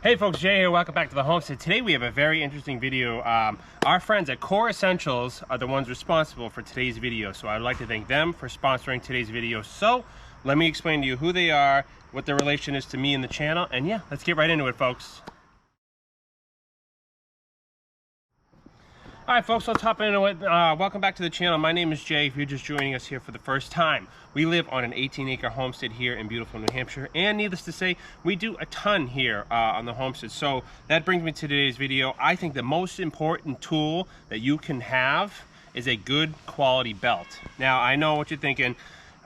Hey folks, Jay here. Welcome back to the Homestead. Today we have a very interesting video. Our friends at Core Essentials are the ones responsible for today's video, so I'd like to thank them for sponsoring today's video. So let me explain to you who they are, what their relation is to me and the channel, and yeah, let's get right into it, folks. Alright folks, let's hop into it. Welcome back to the channel. My name is Jay if you're just joining us here for the first time. We live on an 18-acre homestead here in beautiful New Hampshire, and needless to say, we do a ton here on the homestead. So that brings me to today's video. I think the most important tool that you can have is a good quality belt. Now, I know what you're thinking.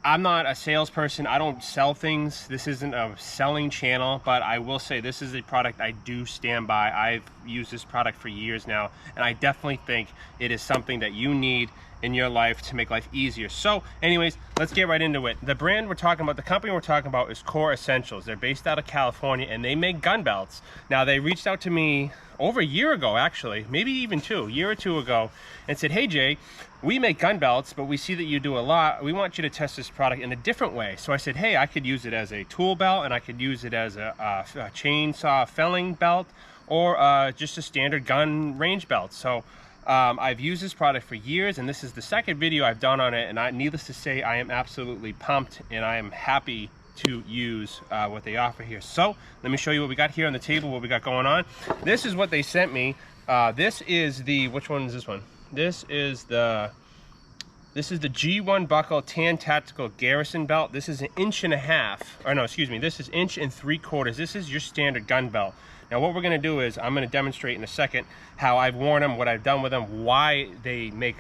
I'm not a salesperson. I don't sell things. This isn't a selling channel, but I will say this is a product I do stand by. I've used this product for years now, and I definitely think it is something that you need in your life to make life easier. So anyways, let's get right into it. The brand we're talking about, the company we're talking about is Core Essentials. They're based out of California, and they make gun belts. Now, they reached out to me over a year ago, actually, maybe even a year or two ago, and said, hey Jay, we make gun belts, but we see that you do a lot. We want you to test this product in a different way. So I said, hey, I could use it as a tool belt, and I could use it as a chainsaw felling belt, or just a standard gun range belt. So I've used this product for years, and this is the second video I've done on it, and needless to say, I am absolutely pumped, and I am happy to use what they offer here. So let me show you what we got here on the table, what we got going on. This is what they sent me. This is the, which one is this one? This is the G1 buckle tan tactical garrison belt. This is 1.5 inches, or no, excuse me, this is 1 3/4 inches. This is your standard gun belt. Now what we're gonna do is, I'm gonna demonstrate in a second how I've worn them, what I've done with them, why they make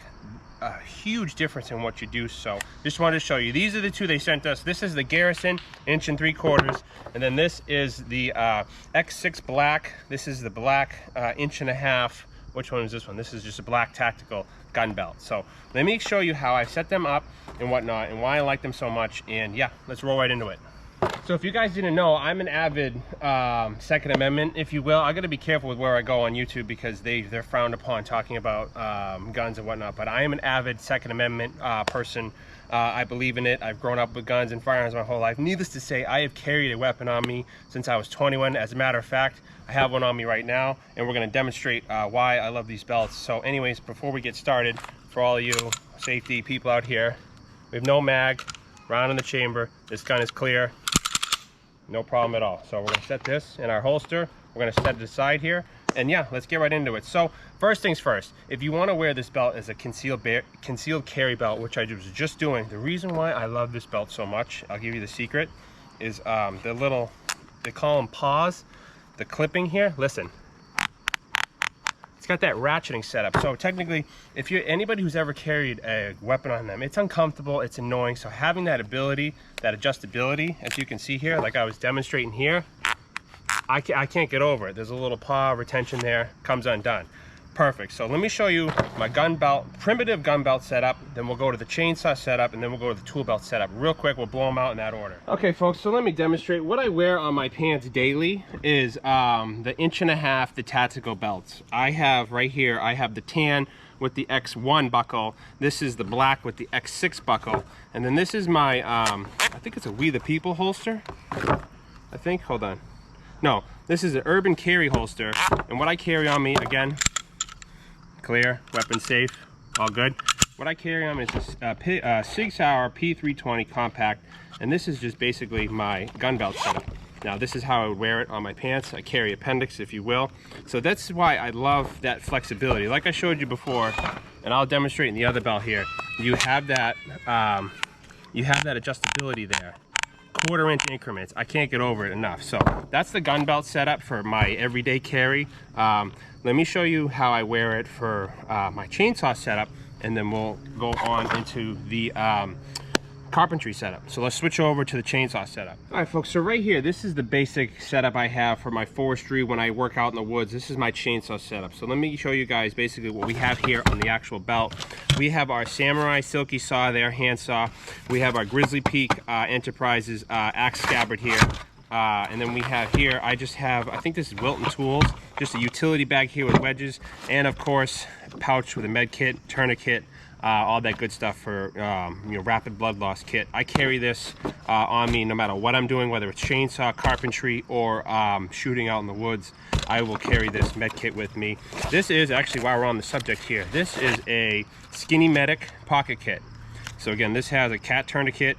a huge difference in what you do. So just wanted to show you, these are the two they sent us. This is the Garrison 1 3/4 inches, and then this is the X6 black. This is the black 1.5 inches. Which one is this one? This is just a black tactical gun belt. So let me show you how I set them up and whatnot, and why I like them so much. And yeah, let's roll right into it. So if you guys didn't know, I'm an avid Second Amendment, if you will. I got to be careful with where I go on YouTube, because they're frowned upon talking about guns and whatnot. But I am an avid Second Amendment person. I believe in it. I've grown up with guns and firearms my whole life. Needless to say, I have carried a weapon on me since I was 21. As a matter of fact, I have one on me right now, and we're going to demonstrate why I love these belts. So anyways, before we get started, for all of you safety people out here, we have no mag, round in the chamber. This gun is clear. No problem at all. So we're going to set this in our holster. We're going to set it aside here, and yeah, let's get right into it. So first things first, if you want to wear this belt as a concealed carry belt, which I was just doing, the reason why I love this belt so much, I'll give you the secret, is the little, they call them paws, the clipping here. Listen, it's got that ratcheting setup. So technically, if you're anybody who's ever carried a weapon on them, it's uncomfortable, it's annoying. So having that ability, that adjustability, as you can see here, like I was demonstrating here, I can't get over it. There's a little paw retention there, comes undone. Perfect. So let me show you my gun belt, primitive gun belt setup, then we'll go to the chainsaw setup, and then we'll go to the tool belt setup. Real quick, we'll blow them out in that order. Okay folks, so let me demonstrate. What I wear on my pants daily is the 1.5 inches, the tactical belts. I have right here, I have the tan with the X1 buckle. This is the black with the X6 buckle. And then this is my, I think it's a We the People holster. I think, hold on. No, this is an urban carry holster. And what I carry on me, again, clear, weapon safe, all good. What I carry on is just a Sig Sauer P320 compact, and this is just basically my gun belt setup. Now this is how I would wear it on my pants. I carry appendix, if you will. So that's why I love that flexibility. Like I showed you before, and I'll demonstrate in the other belt here, you have that adjustability there. 1/4 inch increments. I can't get over it enough. So that's the gun belt setup for my everyday carry. Let me show you how I wear it for my chainsaw setup, and then we'll go on into the carpentry setup. So let's switch over to the chainsaw setup. All right folks, so right here, this is the basic setup I have for my forestry when I work out in the woods. This is my chainsaw setup. So let me show you guys basically what we have here on the actual belt. We have our Samurai Silky Saw there, hand saw. We have our Grizzly Peak Enterprises axe scabbard here. And then we have here, I think this is Wilton Tools, just a utility bag here with wedges, and of course, a pouch with a med kit, tourniquet, all that good stuff for you know, rapid blood loss kit. I carry this on me no matter what I'm doing, whether it's chainsaw, carpentry, or shooting out in the woods. I will carry this med kit with me. This is actually, while we're on the subject here, this is a Skinny Medic pocket kit. So again, this has a cat tourniquet,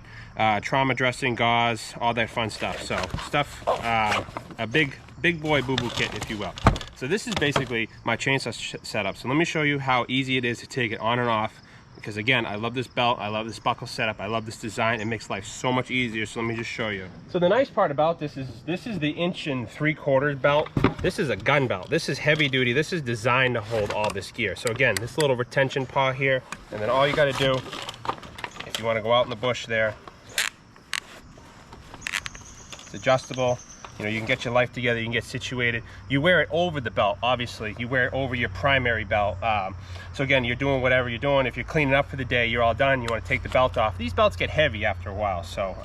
trauma dressing, gauze, all that fun stuff. So stuff, a big boy boo-boo kit, if you will. So this is basically my chainsaw setup. So let me show you how easy it is to take it on and off. Because again, I love this belt, I love this buckle setup, I love this design. It makes life so much easier. So let me just show you. So the nice part about this is the 1 3/4 belt. This is a gun belt. This is heavy duty. This is designed to hold all this gear. So again, this little retention paw here, and then all you got to do, if you want to go out in the bush there, it's adjustable. You know, you can get your life together, you can get situated. You wear it over the belt, obviously. You wear it over your primary belt. So again, you're doing whatever you're doing. If you're cleaning up for the day, you're all done, you want to take the belt off. These belts get heavy after a while, so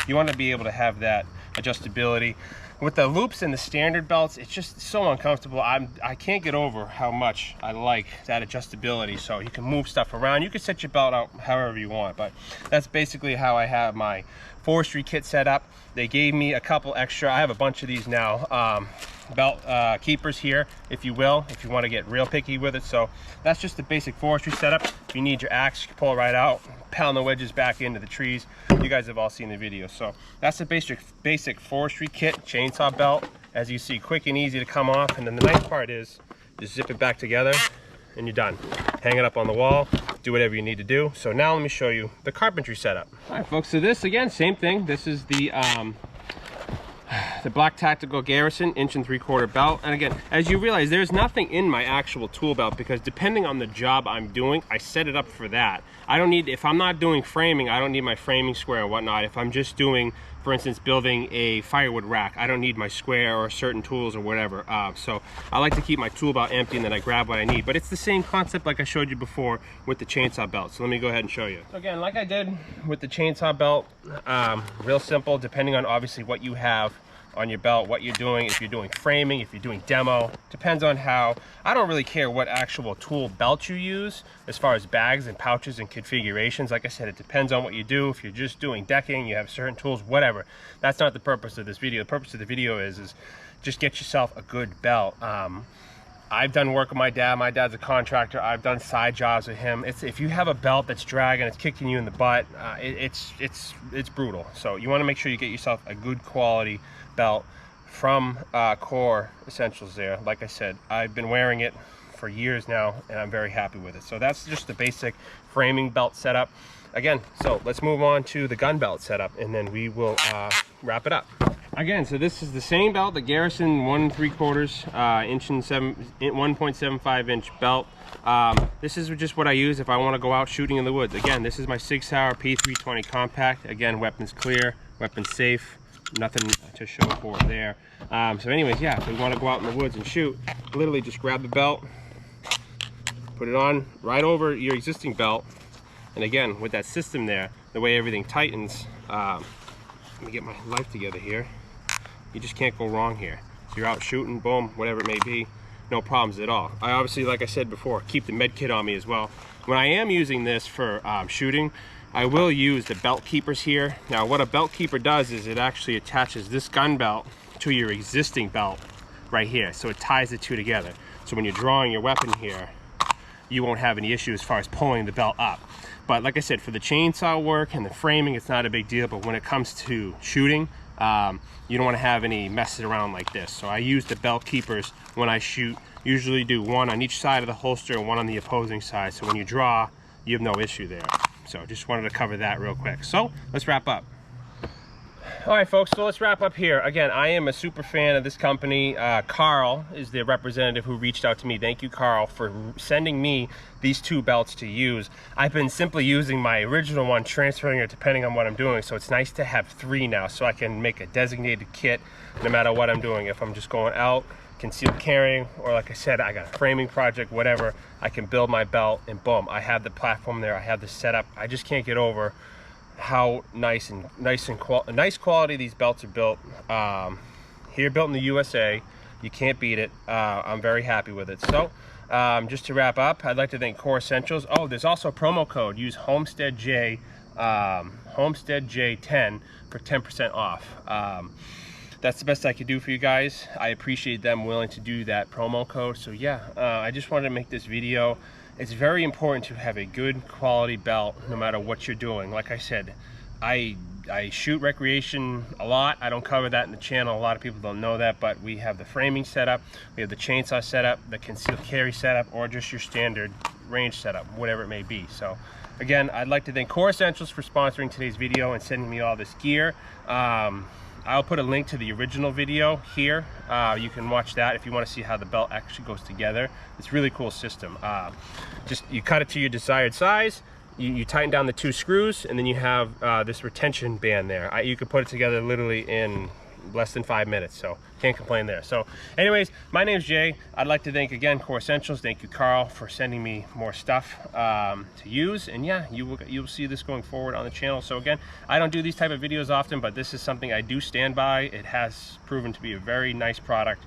you want to be able to have that adjustability. With the loops and the standard belts, it's just so uncomfortable. I can't get over how much I like that adjustability. So you can move stuff around. You can set your belt out however you want, but that's basically how I have my forestry kit set up. They gave me a couple extra. I have a bunch of these now. Belt keepers here, if you will, if you want to get real picky with it. So that's just the basic forestry setup. If you need your axe, you can pull it right out, pound the wedges back into the trees. You guys have all seen the video. So that's the basic forestry kit, chainsaw belt. As you see, quick and easy to come off. And then the nice part is just zip it back together and you're done. Hang it up on the wall, do whatever you need to do. So now let me show you the carpentry setup. All right, folks, so this, again, same thing. This is the Black Tactical Garrison 1 3/4 belt. And again, as you realize, there's nothing in my actual tool belt because depending on the job I'm doing, I set it up for that. I don't need, if I'm not doing framing, I don't need my framing square and whatnot. If I'm just doing, for instance, building a firewood rack, I don't need my square or certain tools or whatever. So I like to keep my tool belt empty and then I grab what I need. But it's the same concept like I showed you before with the chainsaw belt. So let me go ahead and show you. So again, like I did with the chainsaw belt, real simple, depending on obviously what you have on your belt, what you're doing, if you're doing framing, if you're doing demo, depends on how. I don't really care what actual tool belt you use as far as bags and pouches and configurations. Like I said, it depends on what you do. If you're just doing decking, you have certain tools, whatever. That's not the purpose of this video. The purpose of the video is just get yourself a good belt. I've done work with my dad. My dad's a contractor. I've done side jobs with him. If you have a belt that's dragging, it's kicking you in the butt, it's brutal. So you want to make sure you get yourself a good quality belt from Core Essentials there. Like I said, I've been wearing it for years now and I'm very happy with it. So that's just the basic framing belt setup. Again, so let's move on to the gun belt setup and then we will wrap it up. Again, so this is the same belt, the Garrison 1 3/4 inch and 1.75 inch belt. This is just what I use if I want to go out shooting in the woods. Again, this is my Sig Sauer P320 compact. Again, weapons clear, weapons safe, nothing to show for it there. So anyways, yeah, if we want to go out in the woods and shoot, literally just grab the belt, put it on right over your existing belt. And again, with that system there, the way everything tightens, let me get my life together here. You just can't go wrong here. So you're out shooting, boom, whatever it may be, no problems at all. I obviously, like I said before, keep the med kit on me as well. When I am using this for shooting, I will use the belt keepers here. Now what a belt keeper does is it actually attaches this gun belt to your existing belt right here. So it ties the two together. So when you're drawing your weapon here, you won't have any issue as far as pulling the belt up. But like I said, for the chainsaw work and the framing, it's not a big deal. But when it comes to shooting, you don't want to have any messing around like this. So I use the belt keepers when I shoot. Usually do one on each side of the holster and one on the opposing side. So when you draw, you have no issue there. So just wanted to cover that real quick. So let's wrap up. All right, folks, so let's wrap up here. Again, I am a super fan of this company. Carl is the representative who reached out to me. Thank you, Carl, for sending me these two belts to use. I've been simply using my original one, transferring it depending on what I'm doing. So it's nice to have three now so I can make a designated kit no matter what I'm doing. If I'm just going out, concealed carrying, or like I said, I got a framing project, whatever, I can build my belt and boom, I have the platform there, I have the setup. I just can't get over how nice quality these belts are built. Here, built in the USA. You can't beat it. I'm very happy with it. So just to wrap up, I'd like to thank Core Essentials. Oh, there's also a promo code. Use Homestead J, Homestead J10 for 10% off. That's the best I could do for you guys. I appreciate them willing to do that promo code. So yeah, I just wanted to make this video. It's very important to have a good quality belt no matter what you're doing. Like I said, I shoot recreation a lot. I don't cover that in the channel. A lot of people don't know that, but we have the framing setup, we have the chainsaw setup, the concealed carry setup, or just your standard range setup, whatever it may be. So again, I'd like to thank Core Essentials for sponsoring today's video and sending me all this gear. I'll put a link to the original video here. You can watch that if you want to see how the belt actually goes together. It's a really cool system. Just you cut it to your desired size, you tighten down the 2 screws, and then you have this retention band there. You can put it together literally in less than 5 minutes, so can't complain there. So anyways, my name's Jay. I'd like to thank again Core Essentials. Thank you, Carl, for sending me more stuff to use. And yeah, you'll see this going forward on the channel. So again, I don't do these type of videos often, but this is something I do stand by. It has proven to be a very nice product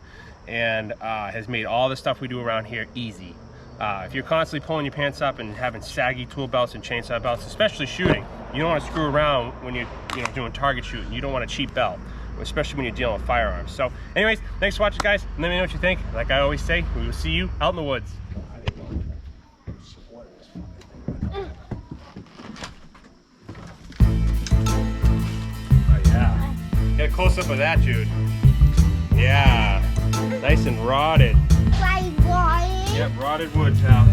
and has made all the stuff we do around here easy. If you're constantly pulling your pants up and having saggy tool belts and chainsaw belts, especially shooting, you don't want to screw around when you're doing target shooting. You don't want a cheap belt, especially when you're dealing with firearms. So anyways, thanks for watching, guys. Let me know what you think. Like I always say, we will see you out in the woods. Oh yeah, get a close-up of that, Jude. Yeah, nice and rotted. Like rotted? Yep, rotted wood, pal.